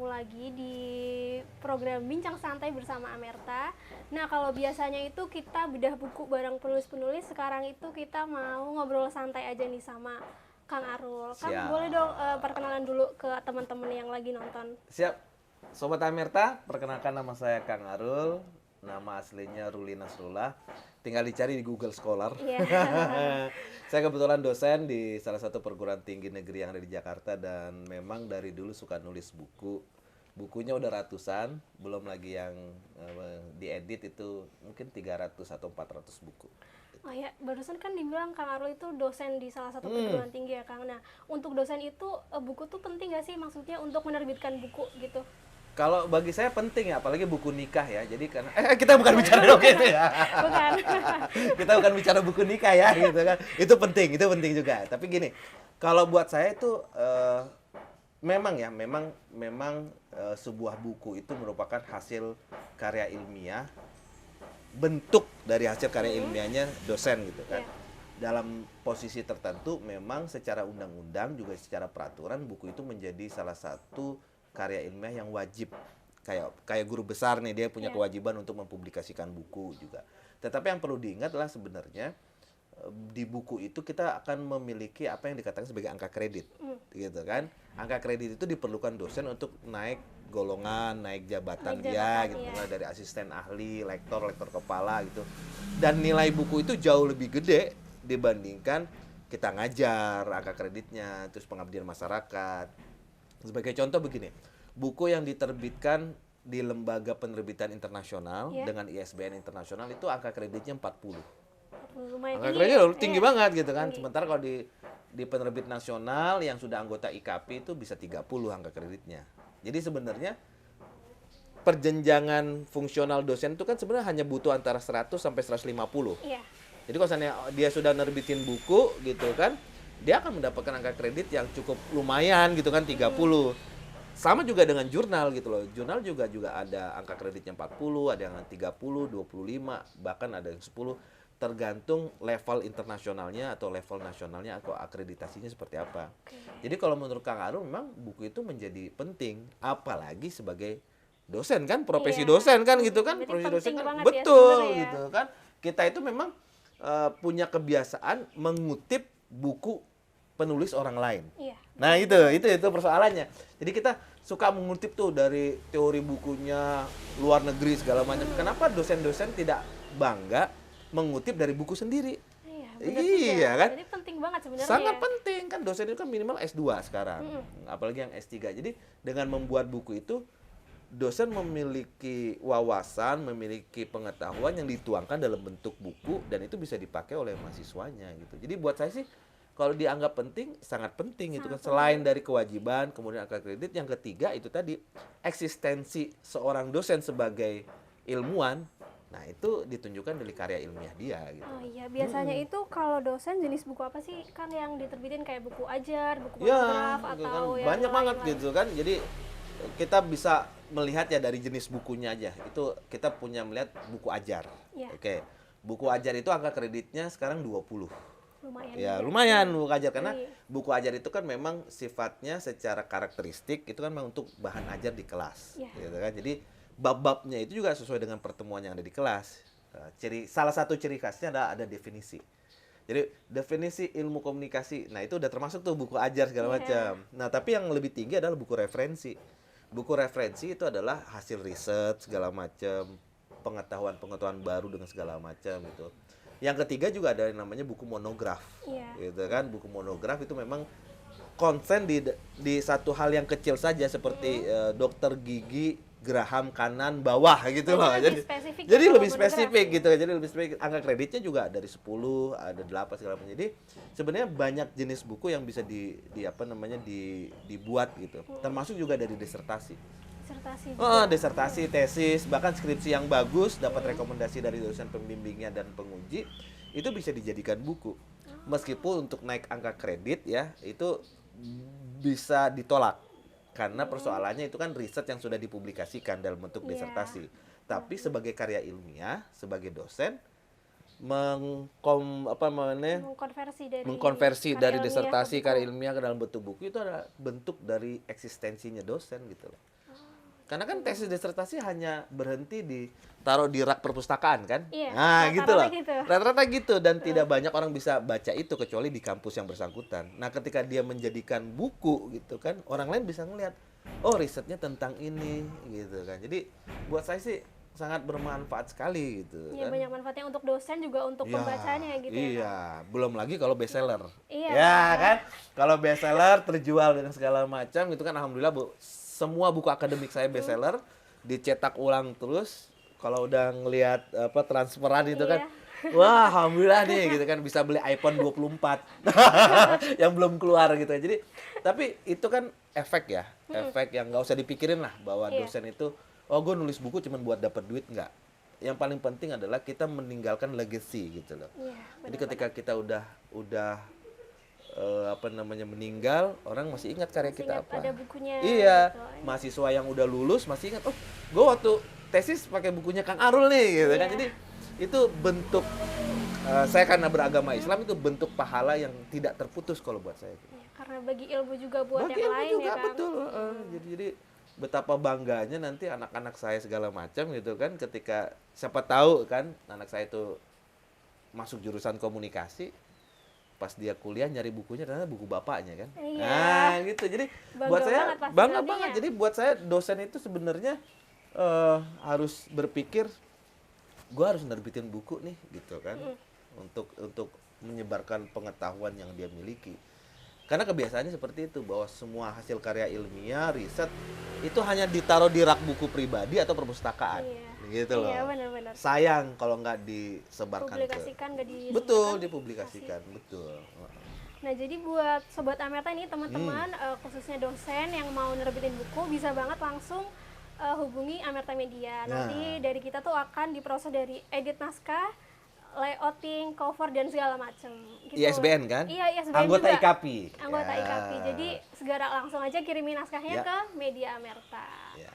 ketemu lagi di program Bincang Santai bersama Amerta. Nah, kalau biasanya itu kita bedah buku bareng penulis-penulis, sekarang itu kita mau ngobrol santai aja nih sama Kang Arul. Kang, Siap. boleh dong perkenalan dulu ke teman-teman yang lagi nonton. Siap. Sobat Amerta, perkenalkan nama saya Kang Arul. Nama aslinya Ruli Nasrullah. Tinggal dicari di Google Scholar. Iya. Saya kebetulan dosen di salah satu perguruan tinggi negeri yang ada di Jakarta dan memang dari dulu suka nulis buku. Bukunya udah ratusan, belum lagi yang diedit itu mungkin 300 atau 400 buku. Oh ya, barusan kan dibilang Kang Arul itu dosen di salah satu perguruan tinggi ya Kang. Nah, untuk dosen itu buku tuh penting gak sih maksudnya untuk menerbitkan buku gitu? Kalau bagi saya penting ya, apalagi buku nikah ya. Jadi karena kita bukan bicara dong itu ya. Bukan. Kita bukan bicara buku nikah ya gitu kan. Itu penting juga. Tapi gini, kalau buat saya itu memang sebuah buku itu merupakan hasil karya ilmiah, bentuk dari hasil karya ilmiahnya dosen gitu kan. Dalam posisi tertentu memang secara undang-undang juga secara peraturan buku itu menjadi salah satu karya ilmiah yang wajib. Kayak guru besar nih, dia punya kewajiban untuk mempublikasikan buku juga. Tetapi yang perlu diingat adalah sebenarnya di buku itu kita akan memiliki apa yang dikatakan sebagai angka kredit, gitu kan? Angka kredit itu diperlukan dosen untuk naik golongan, naik jabatan dia, gitu, mulai dari asisten ahli, lektor kepala gitu. Dan nilai buku itu jauh lebih gede dibandingkan kita ngajar angka kreditnya, terus pengabdian masyarakat. Sebagai contoh begini, buku yang diterbitkan di lembaga penerbitan internasional dengan ISBN internasional itu angka kreditnya 40. Lumayan Angka tinggi, kreditnya tinggi banget gitu kan. Tinggi. Sementara kalau di penerbit nasional yang sudah anggota IKP itu bisa 30 angka kreditnya. Jadi sebenarnya perjenjangan fungsional dosen itu kan sebenarnya hanya butuh antara 100 sampai 150. Iya. Jadi kalau misalnya dia sudah nerbitin buku gitu kan, dia akan mendapatkan angka kredit yang cukup lumayan gitu kan, 30. Sama juga dengan jurnal gitu loh. Jurnal juga ada angka kreditnya 40, ada yang 30, 25, bahkan ada yang 10, tergantung level internasionalnya atau level nasionalnya atau akreditasinya seperti apa. Jadi kalau menurut Kang Arul memang buku itu menjadi penting, apalagi sebagai dosen kan, profesi dosen kan gitu kan, profesi dosen kan betul ya, gitu kan. Kita itu memang punya kebiasaan mengutip buku penulis orang lain. Iya. Nah, itu persoalannya. Jadi kita suka mengutip tuh dari teori bukunya luar negeri segala macam. Kenapa dosen-dosen tidak bangga mengutip dari buku sendiri? Iya kan? Jadi penting banget sebenarnya. Sangat penting kan, dosen itu kan minimal S2 sekarang. Apalagi yang S3. Jadi dengan membuat buku itu dosen memiliki wawasan, memiliki pengetahuan yang dituangkan dalam bentuk buku dan itu bisa dipakai oleh mahasiswanya gitu. Jadi buat saya sih kalau dianggap penting, sangat penting itu kan. Selain dari kewajiban, kemudian angka kredit, yang ketiga itu tadi eksistensi seorang dosen sebagai ilmuwan. Nah, itu ditunjukkan dari karya ilmiah dia gitu. Oh iya, biasanya itu kalau dosen jenis buku apa sih kan yang diterbitin, kayak buku ajar, buku monograf gitu atau kan. yang Banyak banget lain-lain. gitu kan. Jadi kita bisa melihat ya dari jenis bukunya aja. Itu kita punya melihat buku ajar. Oke. Buku ajar itu angka kreditnya sekarang 20. Lumayan. Ya, lumayan buku ajar karena buku ajar itu kan memang sifatnya secara karakteristik itu kan memang untuk bahan ajar di kelas, gitu kan. Jadi bab-babnya itu juga sesuai dengan pertemuan yang ada di kelas. Salah satu ciri khasnya ada definisi. Jadi definisi ilmu komunikasi, nah itu udah termasuk tuh buku ajar segala macam. Nah, tapi yang lebih tinggi adalah buku referensi. Buku referensi itu adalah hasil riset segala macam, pengetahuan baru dengan segala macam gitu. Yang ketiga juga ada yang namanya buku monograf, gitu kan. Buku monograf itu memang konsen di satu hal yang kecil saja seperti dokter gigi geraham kanan bawah gitu loh. Jadi lebih spesifik gitu. Jadi lebih spesifik. Angka kreditnya juga dari 10, ada 8 segala macam. Jadi sebenarnya banyak jenis buku yang bisa dibuat gitu. Termasuk juga dari disertasi. Disertasi, tesis, bahkan skripsi yang bagus, dapat rekomendasi dari dosen pembimbingnya dan penguji, itu bisa dijadikan buku. Meskipun untuk naik angka kredit ya, itu bisa ditolak. Karena persoalannya itu kan riset yang sudah dipublikasikan dalam bentuk disertasi. Tapi sebagai karya ilmiah, sebagai dosen, mengkonversi dari disertasi karya ilmiah ke dalam bentuk buku itu adalah bentuk dari eksistensinya dosen gitu loh. Karena kan tesis disertasi hanya berhenti di taruh di rak perpustakaan kan? Iya, Nah, gitu loh. rata-rata gitu. Rata-rata gitu dan tidak banyak orang bisa baca itu kecuali di kampus yang bersangkutan. Nah, ketika dia menjadikan buku gitu kan, orang lain bisa ngelihat, oh risetnya tentang ini gitu kan. Jadi buat saya sih sangat bermanfaat sekali gitu Iya, kan. banyak manfaatnya untuk dosen juga untuk Ya, pembacanya gitu ya, Kang. iya, belum lagi kalau bestseller. Iya. Ya kan? Kalau bestseller terjual dengan segala macam itu kan alhamdulillah Bu. Semua buku akademik saya bestseller, dicetak ulang terus. Kalau udah ngelihat apa transferan itu kan, wah alhamdulillah nih gitu kan bisa beli iPhone 24 yang belum keluar gitu. Jadi tapi itu kan efek ya, efek yang nggak usah dipikirin lah bahwa Iya. dosen itu oh gue nulis buku cuma buat dapat duit nggak. Yang paling penting adalah kita meninggalkan legacy gitu loh. Iya, Jadi ketika kita udah apa namanya meninggal, orang masih ingat karya Masih kita ingat apa. ada bukunya Iya, gitu. mahasiswa yang udah lulus masih ingat, oh, gue waktu tesis pakai bukunya Kang Arul nih gitu kan. Iya. Jadi itu bentuk saya karena beragama Islam itu bentuk pahala yang tidak terputus kalau buat saya. Iya, karena bagi ilmu juga buat Bagi yang ilmu lain juga ya, Kang. betul. Jadi betapa bangganya nanti anak-anak saya segala macam gitu kan ketika siapa tahu kan anak saya itu masuk jurusan komunikasi pas dia kuliah nyari bukunya ternyata buku bapaknya kan. Iya. Nah, gitu. Jadi Bangga buat saya banget pasti bangga nantinya. banget. Jadi buat saya dosen itu sebenarnya harus berpikir gue harus nerbitin buku nih gitu kan. Untuk menyebarkan pengetahuan yang dia miliki. Karena kebiasaannya seperti itu bahwa semua hasil karya ilmiah, riset itu hanya ditaruh di rak buku pribadi atau perpustakaan. Iya. Gitu loh. Iya, benar-benar. Sayang kalau nggak disebarkan Publikasikan nggak di betul dipublikasikan betul. Nah, jadi buat Sobat Amerta ini teman-teman khususnya dosen yang mau nerbitin buku bisa banget langsung hubungi Amerta Media. Nah. Nanti dari kita tuh akan diproses dari edit naskah, layouting, cover dan segala macam. Gitu. ISBN kan? Iya, ISBN Anggota juga. IKAPI. Anggota Ya. IKAPI. Jadi segera langsung aja kirimin naskahnya Ya. ke Media Amerta. Ya.